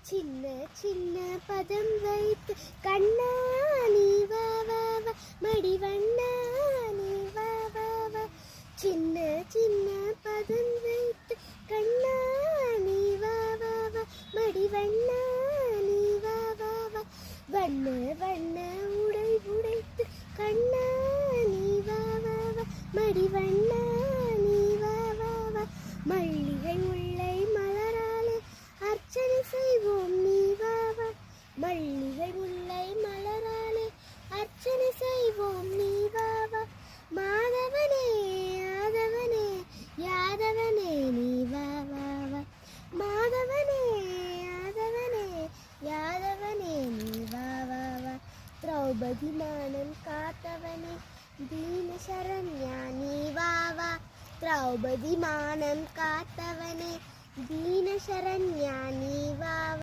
சின்ன சின்ன பதம் வைத்து கண்ணா நீ வா வா வா, மடிவண்ணா நீ வா வா வா. சின்ன சின்ன பதம் வைத்து கண்ணா நீ வா வா வா, மடிவண்ணா நீ வா வா வா. வண்ண வண்ண உடை உடைத்து கண்ணா நீ வா வா வா, மடிவண்ணா நீ வா வா வா. மல்லிகை முல்லை மலராலே அர்ச்சனை செய்வோம் நீ வா வா. மல்லிகை முல்லை மலராலே அர்ச்சனை செய்வோம் நீ வா வா. மாதவனே யாதவனே யாதவனே நீ வா வா வா. மாதவனே யாதவனே யாதவனே நீ வா வா வா. திரௌபதி மானம் காத்தவனே தீன சரண்யா நீ வா வா. திரௌபதி மானம் காத்தவனே தீன சரண்யா நீ வா வா.